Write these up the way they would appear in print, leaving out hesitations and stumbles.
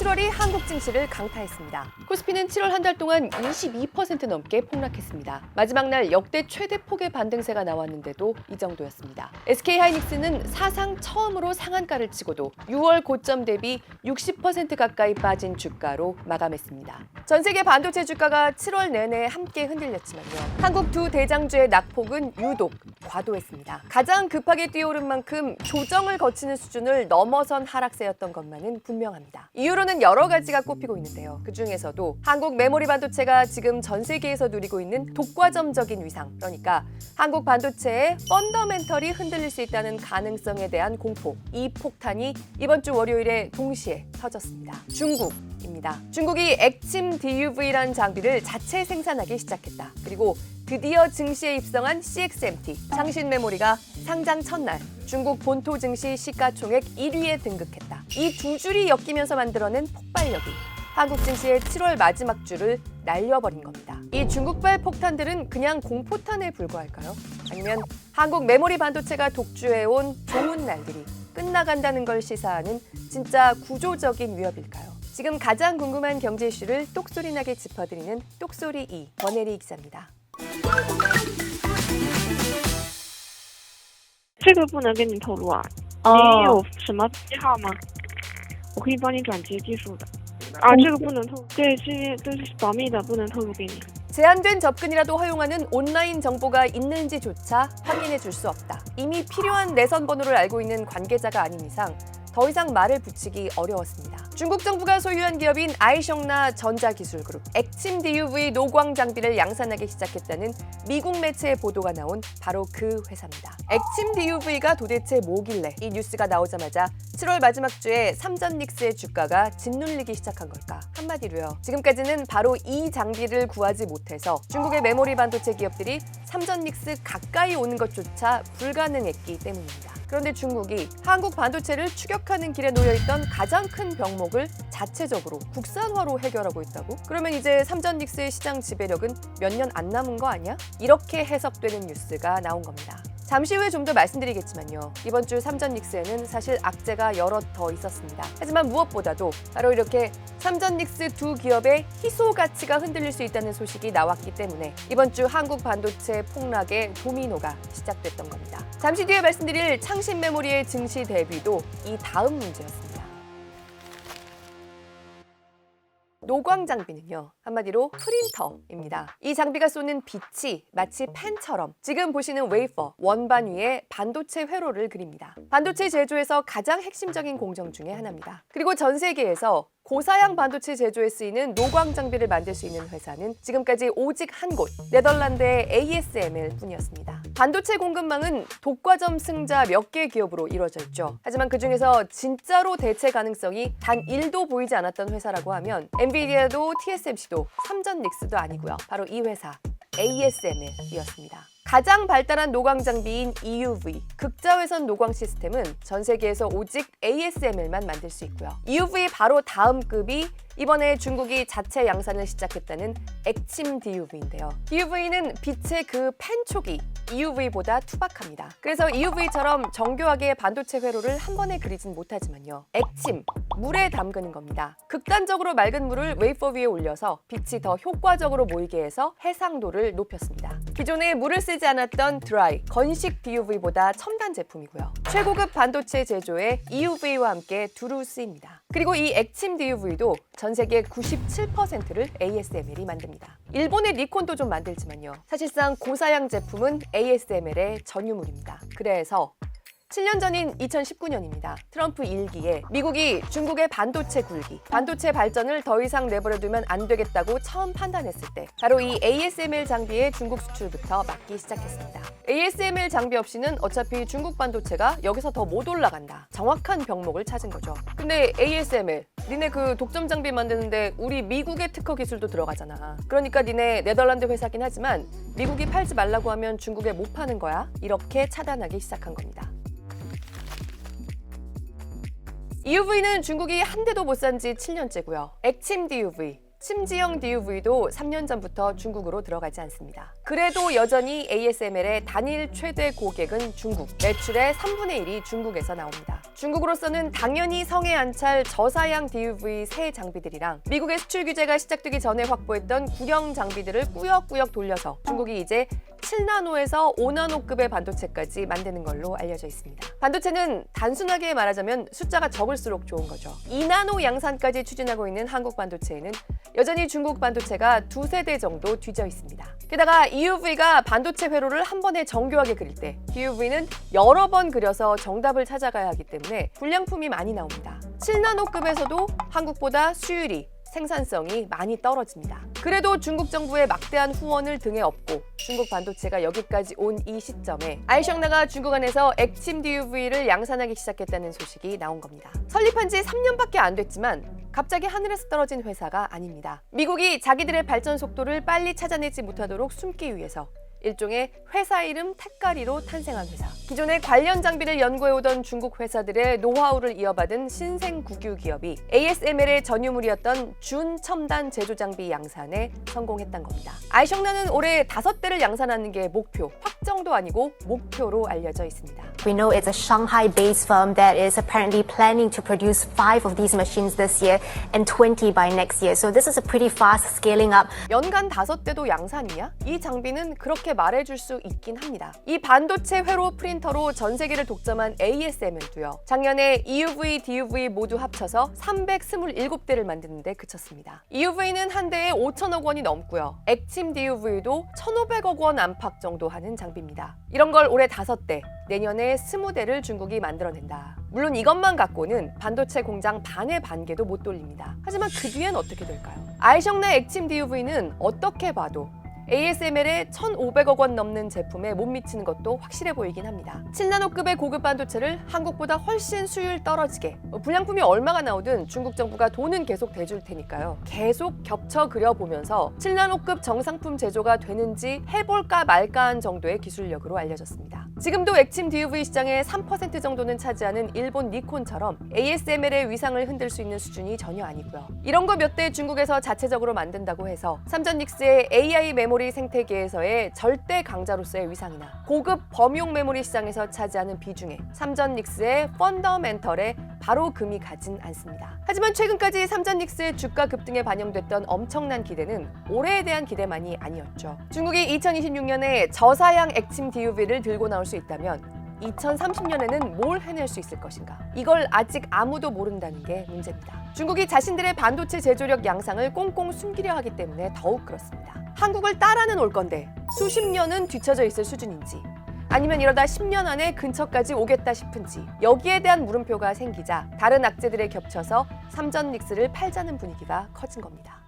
7월이 한국 증시를 강타했습니다. 코스피는 7월 한 달 동안 22% 넘게 폭락했습니다. 마지막 날 역대 최대 폭의 반등세가 나왔는데도 이 정도였습니다. SK하이닉스는 사상 처음으로 상한가를 치고도 6월 고점 대비 60% 가까이 빠진 주가로 마감했습니다. 전 세계 반도체 주가가 7월 내내 함께 흔들렸지만요. 한국 두 대장주의 낙폭은 유독 과도했습니다. 가장 급하게 뛰어오른 만큼 조정을 거치는 수준을 넘어선 하락세였던 것만은 분명합니다. 이유로는 여러 가지가 꼽히고 있는데요. 그중에서도 한국 메모리 반도체가 지금 전 세계에서 누리고 있는 독과점적인 위상, 그러니까 한국 반도체의 펀더멘털이 흔들릴 수 있다는 가능성에 대한 공포, 이 폭탄이 이번 주 월요일에 동시에 터졌습니다. 중국입니다. 중국이 액침 DUV라는 장비를 자체 생산하기 시작했다. 그리고 드디어 증시에 입성한 CXMT, 창신 메모리가 상장 첫날 중국 본토 증시 시가총액 1위에 등극했다. 이 두 줄이 엮이면서 만들어낸 폭발력이 한국 증시의 7월 마지막 주를 날려버린 겁니다. 이 중국발 폭탄들은 그냥 공포탄에 불과할까요? 아니면 한국 메모리 반도체가 독주해온 좋은 날들이 끝나간다는 걸 시사하는 진짜 구조적인 위협일까요? 지금 가장 궁금한 경제 이슈를 똑소리나게 짚어드리는 똑소리 2, 권혜리 기자입니다. 这个不能跟你透露啊，你有什么记号吗？我可以帮你转接技术的。这个不能透露，对，这是保密的，不能透露给你。 제한된 접근이라도 허용하는 온라인 정보가 있는지조차 확인해 줄 수 없다. 이미 필요한 내선 번호를 알고 있는 관계자가 아닌 이상 더 이상 말을 붙이기 어려웠습니다. 중국 정부가 소유한 기업인 아이숑나 전자기술그룹, 액침 DUV 노광 장비를 양산하기 시작했다는 미국 매체의 보도가 나온 바로 그 회사입니다. 액침 DUV가 도대체 뭐길래 이 뉴스가 나오자마자 7월 마지막 주에 삼전닉스의 주가가 짓눌리기 시작한 걸까? 한마디로요. 지금까지는 바로 이 장비를 구하지 못해서 중국의 메모리 반도체 기업들이 삼전닉스 가까이 오는 것조차 불가능했기 때문입니다. 그런데 중국이 한국 반도체를 추격하는 길에 놓여있던 가장 큰 병목을 자체적으로 국산화로 해결하고 있다고? 그러면 이제 삼전닉스의 시장 지배력은 몇 년 안 남은 거 아니야? 이렇게 해석되는 뉴스가 나온 겁니다. 잠시 후에 좀 더 말씀드리겠지만요. 이번 주 삼전닉스에는 사실 악재가 여럿 더 있었습니다. 하지만 무엇보다도 바로 이렇게 삼전닉스 두 기업의 희소 가치가 흔들릴 수 있다는 소식이 나왔기 때문에 이번 주 한국 반도체 폭락의 도미노가 시작됐던 겁니다. 잠시 뒤에 말씀드릴 창신 메모리의 증시 대비도 이 다음 문제였습니다. 노광 장비는요, 한마디로 프린터입니다. 이 장비가 쏘는 빛이 마치 펜처럼 지금 보시는 웨이퍼, 원반 위에 반도체 회로를 그립니다. 반도체 제조에서 가장 핵심적인 공정 중에 하나입니다. 그리고 전 세계에서 고사양 반도체 제조에 쓰이는 노광 장비를 만들 수 있는 회사는 지금까지 오직 한 곳, 네덜란드의 ASML 뿐이었습니다. 반도체 공급망은 독과점 승자 몇 개 기업으로 이루어져 있죠. 하지만 그중에서 진짜로 대체 가능성이 단 1도 보이지 않았던 회사라고 하면 엔비디아도 TSMC도 삼전닉스도 아니고요. 바로 이 회사 ASML이었습니다. 가장 발달한 노광 장비인 EUV, 극자외선 노광 시스템은 전 세계에서 오직 ASML만 만들 수 있고요. EUV 바로 다음 급이 이번에 중국이 자체 양산을 시작했다는 액침 DUV인데요. DUV는 빛의 그 펜촉이 EUV보다 투박합니다. 그래서 EUV처럼 정교하게 반도체 회로를 한 번에 그리진 못하지만요. 액침, 물에 담그는 겁니다. 극단적으로 맑은 물을 웨이퍼 위에 올려서 빛이 더 효과적으로 모이게 해서 해상도를 높였습니다. 기존에 물을 쓰지 않았던 드라이, 건식 DUV보다 첨단 제품이고요. 최고급 반도체 제조에 EUV와 함께 두루 쓰입니다. 그리고 이 액침 DUV도 전 세계 97%를 ASML이 만듭니다. 일본의 니콘도 좀 만들지만요. 사실상 고사양 제품은 ASML의 전유물입니다. 그래서 7년 전인 2019년입니다. 트럼프 1기에 미국이 중국의 반도체 굴기, 반도체 발전을 더 이상 내버려두면 안 되겠다고 처음 판단했을 때 바로 이 ASML 장비의 중국 수출부터 막기 시작했습니다. ASML 장비 없이는 어차피 중국 반도체가 여기서 더 못 올라간다. 정확한 병목을 찾은 거죠. 근데 ASML, 니네 그 독점 장비 만드는데 우리 미국의 특허 기술도 들어가잖아. 그러니까 니네 네덜란드 회사긴 하지만 미국이 팔지 말라고 하면 중국에 못 파는 거야. 이렇게 차단하기 시작한 겁니다. EUV는 중국이 한 대도 못 산 지 7년째고요. 액침 DUV, 심지영 DUV도 3년 전부터 중국으로 들어가지 않습니다. 그래도 여전히 ASML의 단일 최대 고객은 중국, 매출의 3분의 1이 중국에서 나옵니다. 중국으로서는 당연히 성에 안 찰 저사양 DUV 새 장비들이랑 미국의 수출 규제가 시작되기 전에 확보했던 구형 장비들을 꾸역꾸역 돌려서 중국이 이제 7나노에서 5나노급의 반도체까지 만드는 걸로 알려져 있습니다. 반도체는 단순하게 말하자면 숫자가 적을수록 좋은 거죠. 2나노 양산까지 추진하고 있는 한국 반도체에는 여전히 중국 반도체가 두세 대 정도 뒤져 있습니다. 게다가 EUV가 반도체 회로를 한 번에 정교하게 그릴 때 DUV는 여러 번 그려서 정답을 찾아가야 하기 때문에 불량품이 많이 나옵니다. 7나노급에서도 한국보다 수율이 생산성이 많이 떨어집니다. 그래도 중국 정부의 막대한 후원을 등에 업고 중국 반도체가 여기까지 온 이 시점에 아이숑나가 중국 안에서 액침 DUV를 양산하기 시작했다는 소식이 나온 겁니다. 설립한 지 3년밖에 안 됐지만 갑자기 하늘에서 떨어진 회사가 아닙니다. 미국이 자기들의 발전 속도를 빨리 찾아내지 못하도록 숨기 위해서 일종의 회사 이름 택가리로 탄생한 회사. 기존에 관련 장비를 연구해오던 중국 회사들의 노하우를 이어받은 신생 국유 기업이 ASML의 전유물이었던 준첨단 제조 장비 양산에 성공했던 겁니다. 아이숑나는 올해 5대를 양산하는 게 목표, 확정도 아니고 목표로 알려져 있습니다. We know it's a Shanghai-based firm that is apparently planning to produce 5 of these machines this year and 20 by next year. So this is a pretty fast scaling up. 연간 5대도 양산이냐? 이 장비는 그렇게 말해줄 수 있긴 합니다. 이 반도체 회로 프린터로 전 세계를 독점한 ASML도요. 작년에 EUV, DUV 모두 합쳐서 327대를 만드는데 그쳤습니다. EUV는 한 대에 5천억 원이 넘고요. 액침 DUV도 1,500억 원 안팎 정도 하는 장비입니다. 이런 걸 올해 5대, 내년에 20대를 중국이 만들어낸다. 물론 이것만 갖고는 반도체 공장 반의 반개도 못 돌립니다. 하지만 그 뒤엔 어떻게 될까요? 아이숑나 액침 DUV는 어떻게 봐도 ASML의 1,500억 원 넘는 제품에 못 미치는 것도 확실해 보이긴 합니다. 7나노급의 고급 반도체를 한국보다 훨씬 수율 떨어지게 불량품이 얼마가 나오든 중국 정부가 돈은 계속 대줄 테니까요. 계속 겹쳐 그려보면서 7나노급 정상품 제조가 되는지 해볼까 말까한 정도의 기술력으로 알려졌습니다. 지금도 액침 DUV 시장의 3% 정도는 차지하는 일본 니콘처럼 ASML의 위상을 흔들 수 있는 수준이 전혀 아니고요. 이런 거 몇 대 중국에서 자체적으로 만든다고 해서 삼전닉스의 AI 메모리 생태계에서의 절대 강자로서의 위상이나 고급 범용 메모리 시장에서 차지하는 비중에 삼전닉스의 펀더멘털에 바로 금이 가진 않습니다. 하지만 최근까지 삼전닉스의 주가 급등에 반영됐던 엄청난 기대는 올해에 대한 기대만이 아니었죠. 중국이 2026년에 저사양 액침 DUV를 들고 나올 수 있다면 2030년에는 뭘 해낼 수 있을 것인가? 이걸 아직 아무도 모른다는 게 문제입니다. 중국이 자신들의 반도체 제조력 양상을 꽁꽁 숨기려 하기 때문에 더욱 그렇습니다. 한국을 따라는 올 건데 수십 년은 뒤처져 있을 수준인지 아니면 이러다 10년 안에 근처까지 오겠다 싶은지 여기에 대한 물음표가 생기자 다른 악재들에 겹쳐서 삼전닉스를 팔자는 분위기가 커진 겁니다.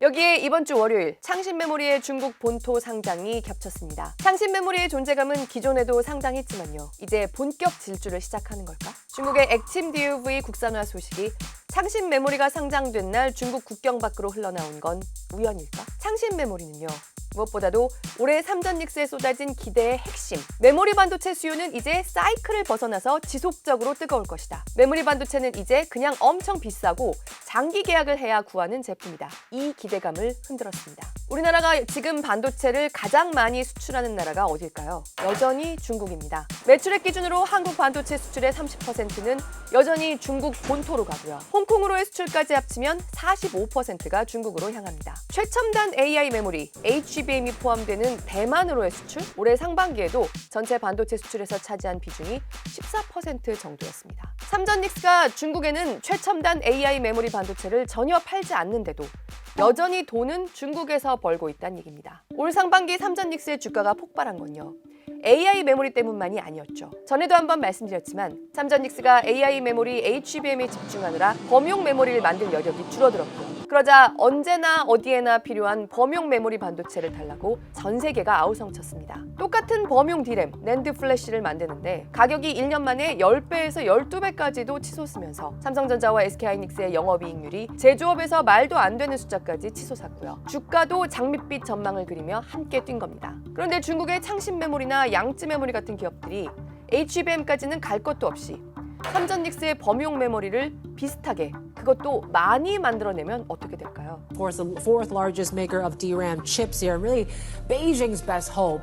여기에 이번 주 월요일 창신메모리의 중국 본토 상장이 겹쳤습니다. 창신메모리의 존재감은 기존에도 상당했지만요. 이제 본격 질주를 시작하는 걸까? 중국의 액침 DUV 국산화 소식이 창신메모리가 상장된 날 중국 국경 밖으로 흘러나온 건 우연일까? 창신메모리는요. 무엇보다도 올해 삼전닉스에 쏟아진 기대의 핵심. 메모리 반도체 수요는 이제 사이클을 벗어나서 지속적으로 뜨거울 것이다. 메모리 반도체는 이제 그냥 엄청 비싸고 장기 계약을 해야 구하는 제품이다. 이 기대감을 흔들었습니다. 우리나라가 지금 반도체를 가장 많이 수출하는 나라가 어딜까요? 여전히 중국입니다. 매출액 기준으로 한국 반도체 수출의 30%는 여전히 중국 본토로 가고요. 홍콩으로의 수출까지 합치면 45%가 중국으로 향합니다. 최첨단 AI 메모리, HBM이 포함되는 대만으로의 수출, 올해 상반기에도 전체 반도체 수출에서 차지한 비중이 14% 정도였습니다. 삼전닉스가 중국에는 최첨단 AI 메모리 반도체를 전혀 팔지 않는데도 여전히 돈은 중국에서 벌고 있다는 얘기입니다. 올 상반기 삼전닉스의 주가가 폭발한 건요. AI 메모리 때문만이 아니었죠. 전에도 한번 말씀드렸지만 삼전닉스가 AI 메모리 HBM에 집중하느라 범용 메모리를 만들 여력이 줄어들었고요. 그러자 언제나 어디에나 필요한 범용 메모리 반도체를 달라고 전 세계가 아우성쳤습니다. 똑같은 범용 디램, 낸드 플래시를 만드는데 가격이 1년 만에 10배에서 12배까지도 치솟으면서 삼성전자와 SK하이닉스의 영업이익률이 제조업에서 말도 안 되는 숫자까지 치솟았고요. 주가도 장밋빛 전망을 그리며 함께 뛴 겁니다. 그런데 중국의 창신 메모리나 양쯔 메모리 같은 기업들이 HBM까지는 갈 것도 없이 삼전닉스의 범용 메모리를 비슷하게 그것도 많이 만들어내면 어떻게 될까요? Of course, the fourth largest maker of DRAM chips here. Really, Beijing's best hope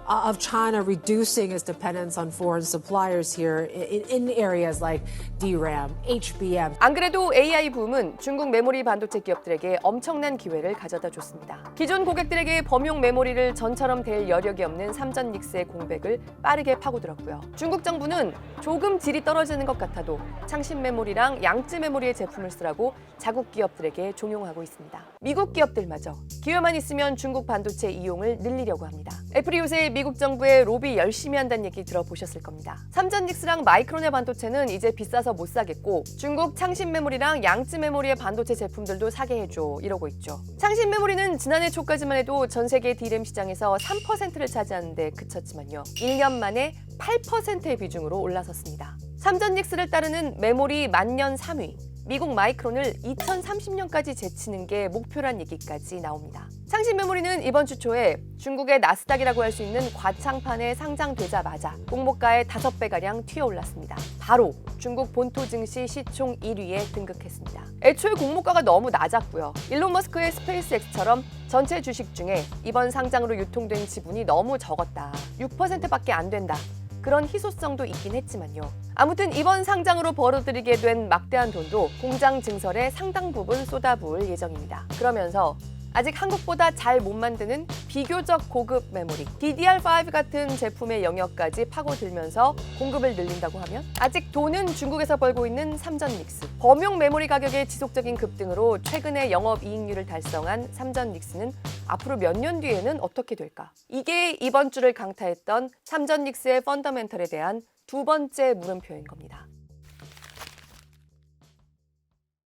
of China reducing its dependence on foreign suppliers here in areas like DRAM, HBM. 안 그래도 AI 붐은 중국 메모리 반도체 기업들에게 엄청난 기회를 가져다 줬습니다. 기존 고객들에게 범용 메모리를 전처럼 댈 여력이 없는 삼전 닉스의 공백을 빠르게 파고들었고요. 중국 정부는 조금 질이 떨어지는 것 같아도 창신 메모리랑 양쯔 메모리의 제품을 쓰라고 자국 기업들에게 종용하고 있습니다. 미국 기업들마저 기회만 있으면 중국 반도체 이용을 늘리려고 합니다. 애플이 요새 미국 정부의 로비 열심히 한다는 얘기 들어보셨을 겁니다. 삼전 닉스랑 마이크론의 반도체는 이제 비싸서 못 사겠고 중국 창신 메모리랑 양쯔 메모리의 반도체 제품들도 사게 해줘 이러고 있죠. 창신 메모리는 지난해 초까지만 해도 전 세계 D램 시장에서 3%를 차지하는데 그쳤지만요. 1년 만에 8%의 비중으로 올라섰습니다. 삼전 닉스를 따르는 메모리 만년 3위, 미국 마이크론을 2030년까지 제치는 게 목표란 얘기까지 나옵니다. 창신 메모리는 이번 주 초에 중국의 나스닥이라고 할 수 있는 과창판에 상장되자마자 공모가의 5배가량 튀어올랐습니다. 바로 중국 본토 증시 시총 1위에 등극했습니다. 애초에 공모가가 너무 낮았고요. 일론 머스크의 스페이스X처럼 전체 주식 중에 이번 상장으로 유통된 지분이 너무 적었다. 6%밖에 안 된다. 그런 희소성도 있긴 했지만요. 아무튼 이번 상장으로 벌어들이게 된 막대한 돈도 공장 증설에 상당 부분 쏟아부을 예정입니다. 그러면서 아직 한국보다 잘 못 만드는 비교적 고급 메모리 DDR5 같은 제품의 영역까지 파고들면서 공급을 늘린다고 하면 아직 돈은 중국에서 벌고 있는 삼전 닉스, 범용 메모리 가격의 지속적인 급등으로 최근에 영업이익률을 달성한 삼전 닉스는 앞으로 몇 년 뒤에는 어떻게 될까? 이게 이번 주를 강타했던 삼전 닉스의 펀더멘털에 대한 두 번째 물음표인 겁니다.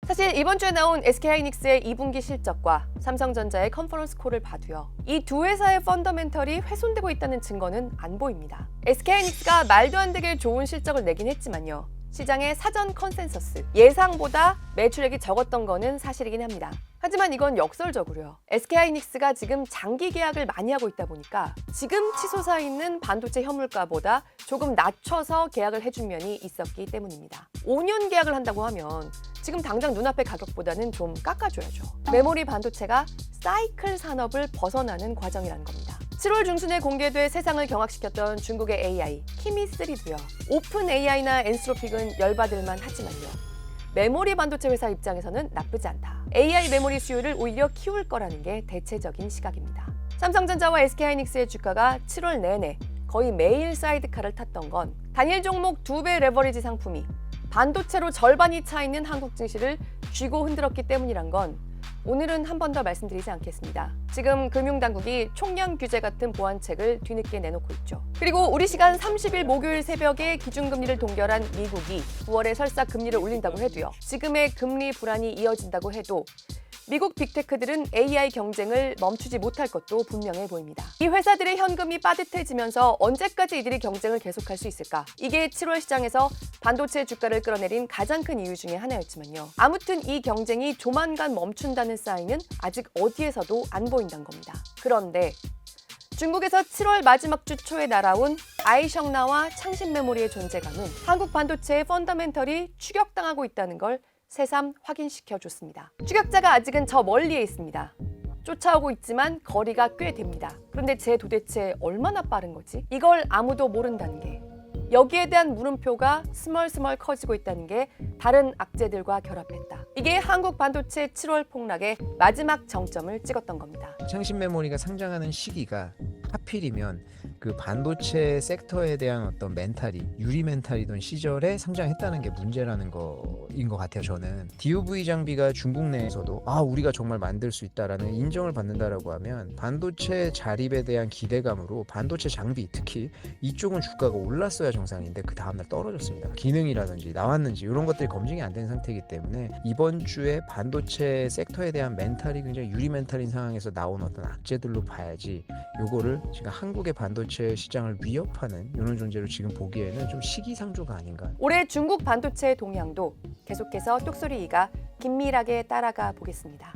사실 이번 주에 나온 SK하이닉스의 2분기 실적과 삼성전자의 컨퍼런스 콜을 봐도요. 이 두 회사의 펀더멘털이 훼손되고 있다는 증거는 안 보입니다. SK하이닉스가 말도 안 되게 좋은 실적을 내긴 했지만요. 시장의 사전 컨센서스, 예상보다 매출액이 적었던 거는 사실이긴 합니다. 하지만 이건 역설적으로요. SK하이닉스가 지금 장기 계약을 많이 하고 있다 보니까 지금 치솟아 있는 반도체 현물가보다 조금 낮춰서 계약을 해준 면이 있었기 때문입니다. 5년 계약을 한다고 하면 지금 당장 눈앞의 가격보다는 좀 깎아줘야죠. 메모리 반도체가 사이클 산업을 벗어나는 과정이라는 겁니다. 7월 중순에 공개돼 세상을 경악시켰던 중국의 AI, 키미3도요. 오픈 AI나 엔스로픽은 열받을만 하지만요. 메모리 반도체 회사 입장에서는 나쁘지 않다. AI 메모리 수요를 오히려 키울 거라는 게 대체적인 시각입니다. 삼성전자와 SK하이닉스의 주가가 7월 내내 거의 매일 사이드카를 탔던 건 단일 종목 2배 레버리지 상품이 반도체로 절반이 차 있는 한국 증시를 쥐고 흔들었기 때문이란 건 오늘은 한 번 더 말씀드리지 않겠습니다. 지금 금융당국이 총량 규제 같은 보완책을 뒤늦게 내놓고 있죠. 그리고 우리 시간 30일 목요일 새벽에 기준금리를 동결한 미국이 9월에 설사 금리를 올린다고 해도요. 지금의 금리 불안이 이어진다고 해도 미국 빅테크들은 AI 경쟁을 멈추지 못할 것도 분명해 보입니다. 이 회사들의 현금이 빠듯해지면서 언제까지 이들이 경쟁을 계속할 수 있을까? 이게 7월 시장에서 반도체 주가를 끌어내린 가장 큰 이유 중에 하나였지만요. 아무튼 이 경쟁이 조만간 멈춘다는 사인은 아직 어디에서도 안 보인다는 겁니다. 그런데 중국에서 7월 마지막 주 초에 날아온 아이셩나와 창신 메모리의 존재감은 한국 반도체의 펀더멘털이 추격당하고 있다는 걸 새삼 확인시켜줬습니다. 추격자가 아직은 저 멀리에 있습니다. 쫓아오고 있지만 거리가 꽤 됩니다. 그런데 쟤 도대체 얼마나 빠른 거지? 이걸 아무도 모른다는 게, 여기에 대한 물음표가 스멀스멀 커지고 있다는 게 다른 악재들과 결합했다. 이게 한국 반도체 7월 폭락의 마지막 정점을 찍었던 겁니다. 창신 메모리가 상장하는 시기가 하필이면 그 반도체 섹터에 대한 어떤 멘탈이 유리 멘탈이던 시절에 상장했다는 게 문제라는 거인 것 같아요. 저는 DOV 장비가 중국 내에서도 우리가 정말 만들 수 있다라는 인정을 받는다라고 하면 반도체 자립에 대한 기대감으로 반도체 장비, 특히 이쪽은 주가가 올랐어야 정상인데 그 다음날 떨어졌습니다. 기능이라든지 나왔는지 이런 것들이 검증이 안 된 상태이기 때문에 이번 주에 반도체 섹터에 대한 멘탈이 굉장히 유리 멘탈인 상황에서 나온 어떤 악재들로 봐야지, 요거를 지금 한국의 반도체 시장을 위협하는 이런 존재로 지금 보기에는 좀 시기상조가 아닌가. 올해 중국 반도체 동향도 계속해서 똑소리 이가 긴밀하게 따라가 보겠습니다.